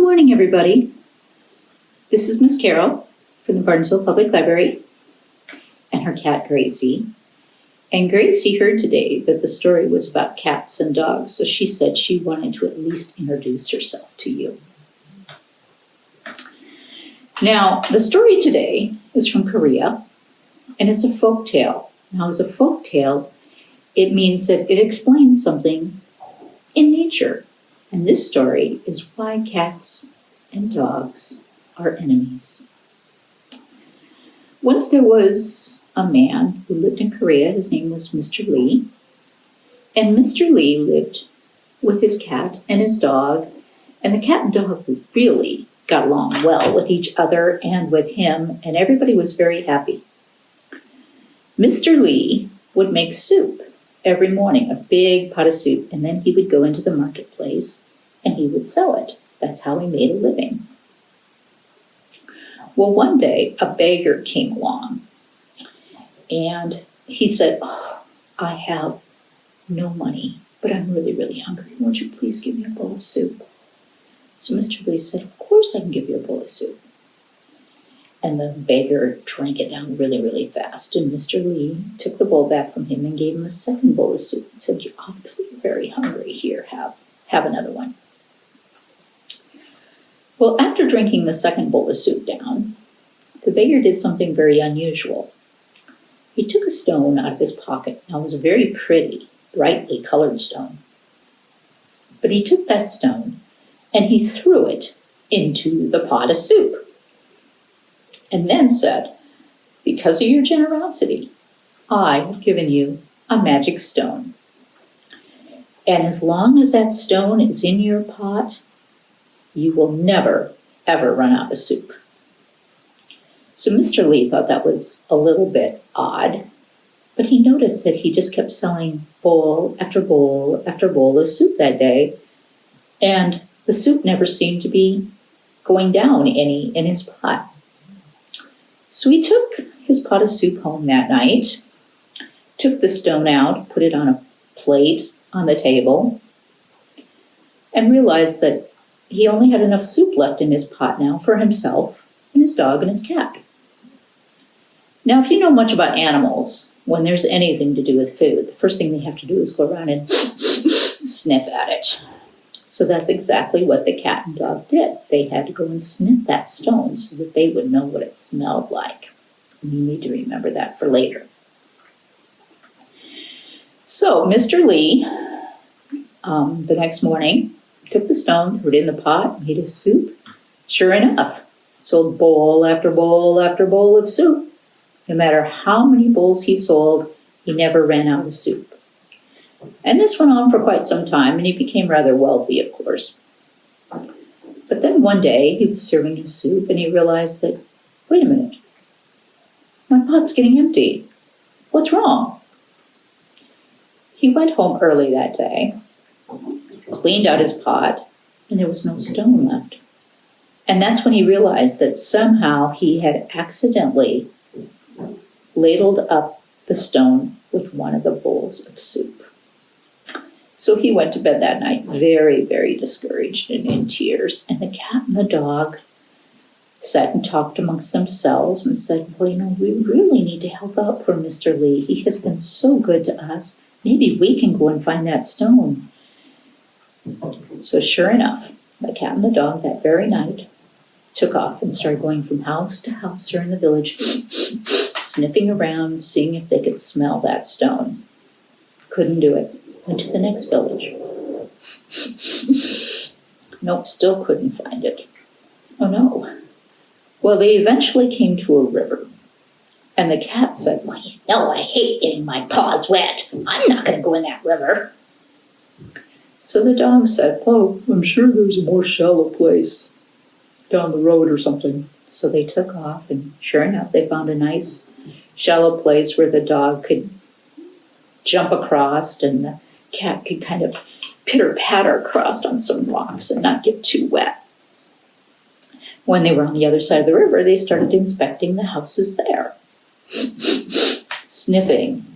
Good morning, everybody. This is Miss Carol from the Barnesville Public Library and her cat, Gracie. And Gracie heard today that the story was about cats and dogs, so she said she wanted to at least introduce herself to you. Now, the story today is from Korea, and it's a folk tale. Now, as a folk tale, it means that it explains something in nature. And this story is why cats and dogs are enemies. Once there was a man who lived in Korea. His name was Mr. Lee. And Mr. Lee lived with his cat and his dog. And the cat and dog really got along well with each other and with him, and everybody was very happy. Mr. Lee would make soup every morning, a big pot of soup, and then he would go into the marketplace and he would sell it. That's how he made a living. Well, one day a beggar came along and he said, I have no money, but I'm really, really hungry. Won't you please give me a bowl of soup? So Mr. Lee said, of course I can give you a bowl of soup. And the beggar drank it down really, really fast. And Mr. Lee took the bowl back from him and gave him a second bowl of soup and said, you're obviously very hungry. Here, have another one. Well, after drinking the second bowl of soup down, the beggar did something very unusual. He took a stone out of his pocket. Now, it was a very pretty, brightly colored stone. But he took that stone and he threw it into the pot of soup. And then said, because of your generosity, I have given you a magic stone. And as long as that stone is in your pot, you will never, ever run out of soup. So Mr. Lee thought that was a little bit odd, but he noticed that he just kept selling bowl after bowl after bowl of soup that day, and the soup never seemed to be going down any in his pot. So he took his pot of soup home that night, took the stone out, put it on a plate on the table, and realized that he only had enough soup left in his pot now for himself and his dog and his cat. Now, if you know much about animals, when there's anything to do with food, the first thing they have to do is go around and sniff at it. So that's exactly what the cat and dog did. They had to go and sniff that stone so that they would know what it smelled like. And you need to remember that for later. So Mr. Lee, the next morning, took the stone, threw it in the pot, made his soup. Sure enough, sold bowl after bowl after bowl of soup. No matter how many bowls he sold, he never ran out of soup. And this went on for quite some time, and he became rather wealthy, of course. But then one day, he was serving his soup, and he realized that, wait a minute, my pot's getting empty. What's wrong? He went home early that day, cleaned out his pot, and there was no stone left. And that's when he realized that somehow he had accidentally ladled up the stone with one of the bowls of soup. So he went to bed that night very, very discouraged and in tears. And the cat and the dog sat and talked amongst themselves and said, well, we really need to help out poor Mr. Lee. He has been so good to us. Maybe we can go and find that stone. So sure enough, the cat and the dog that very night took off and started going from house to house here in the village, sniffing around, seeing if they could smell that stone. Couldn't do it. Went to the next village. Nope, still couldn't find it. Oh no. Well, they eventually came to a river. And the cat said, well, I hate getting my paws wet. I'm not going to go in that river. So the dog said, oh, I'm sure there's a more shallow place down the road or something. So they took off, and sure enough, they found a nice shallow place where the dog could jump across and the cat could kind of pitter-patter across on some rocks and not get too wet. When they were on the other side of the river, they started inspecting the houses there, sniffing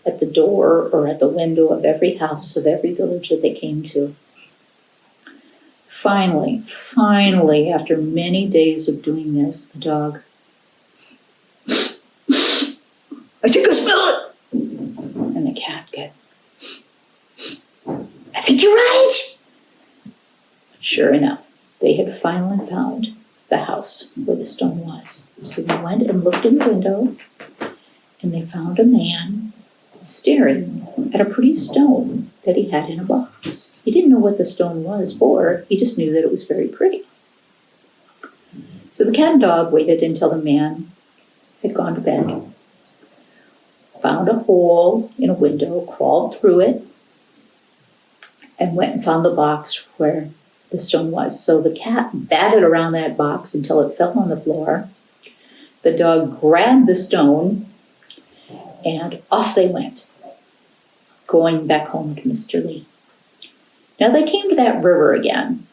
at the door or at the window of every house of every village that they came to. Finally, after many days of doing this, the dog, I think I smell it. And the cat get, I think you're right. Sure enough, they had finally found the house where the stone was. So they went and looked in the window, and they found a man staring at a pretty stone that he had in a box. He didn't know what the stone was for, he just knew that it was very pretty. So the cat and dog waited until the man had gone to bed, found a hole in a window, crawled through it, and went and found the box where the stone was. So the cat batted around that box until it fell on the floor. The dog grabbed the stone, and off they went, going back home to Mr. Lee. Now they came to that river again,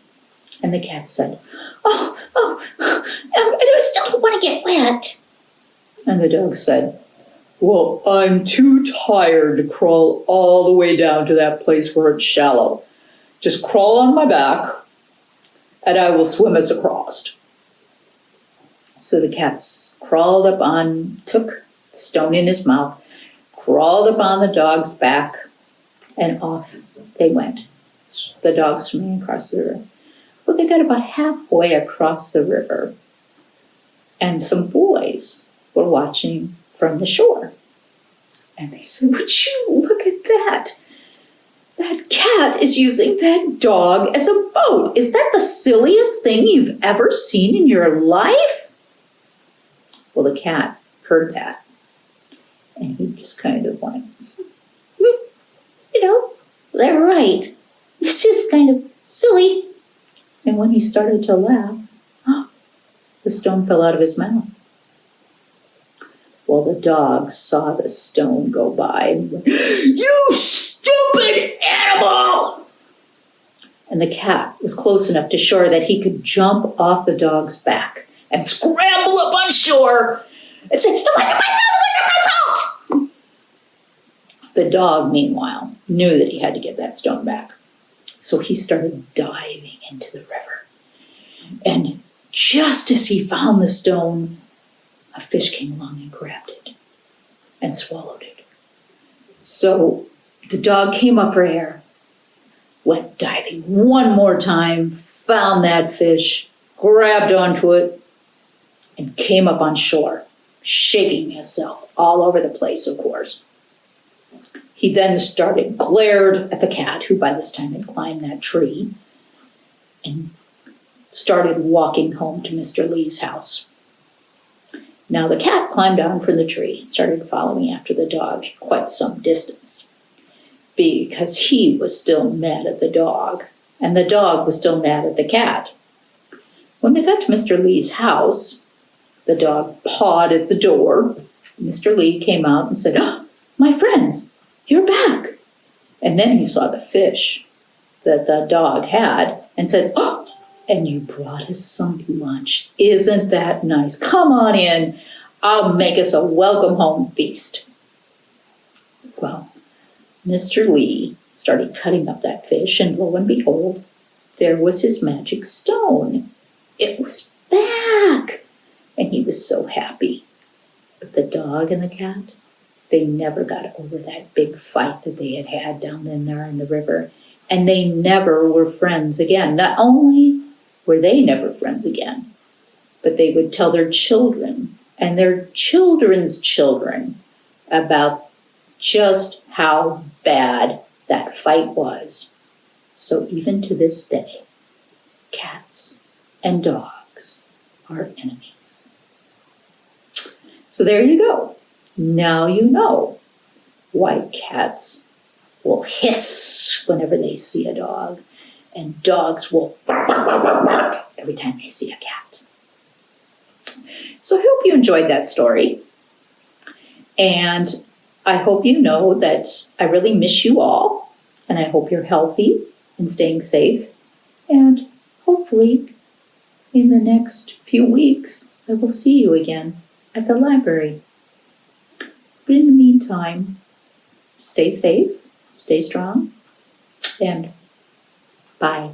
and the cat said, I still don't want to get wet. And the dog said, well, I'm too tired to crawl all the way down to that place where it's shallow. Just crawl on my back, and I will swim us across. So the cat crawled up on, took the stone in his mouth, crawled up on the dog's back, and off they went. The dog swimming across the river. Well, they got about halfway across the river, and some boys were watching from the shore. And they said, would you look at that? That cat is using that dog as a boat. Is that the silliest thing you've ever seen in your life? Well, the cat heard that, and he just kind of went, they're right. This is kind of silly. And when he started to laugh, the stone fell out of his mouth. Well, the dog saw the stone go by and went, you stupid animal! And the cat was close enough to shore that he could jump off the dog's back and scramble up on shore and say, it wasn't my fault, it wasn't my fault! The dog, meanwhile, knew that he had to get that stone back. So he started diving into the river. And just as he found the stone, a fish came along and grabbed it and swallowed it. So the dog came up for air, went diving one more time, found that fish, grabbed onto it, and came up on shore, shaking himself all over the place, of course. He then glared at the cat, who by this time had climbed that tree, and started walking home to Mr. Lee's house. Now the cat climbed down from the tree and started following after the dog at quite some distance, because he was still mad at the dog, and the dog was still mad at the cat. When they got to Mr. Lee's house, the dog pawed at the door. Mr. Lee came out and said, my friends, you're back. And then he saw the fish that the dog had and said, and you brought us some lunch. Isn't that nice? Come on in. I'll make us a welcome home feast. Well, Mr. Lee started cutting up that fish, and lo and behold, there was his magic stone. It was back. And he was so happy. But the dog and the cat, they never got over that big fight that they had had down there in the river. And they never were friends again. Not only were they never friends again, but they would tell their children and their children's children about just how bad that fight was. So even to this day, cats and dogs are enemies. So there you go. Now you know why cats will hiss whenever they see a dog, and dogs will bark, bark, bark, bark, bark every time they see a cat. So I hope you enjoyed that story, and I hope you know that I really miss you all, and I hope you're healthy and staying safe, and hopefully in the next few weeks I will see you again at the library. But in the meantime, stay safe, stay strong, and bye.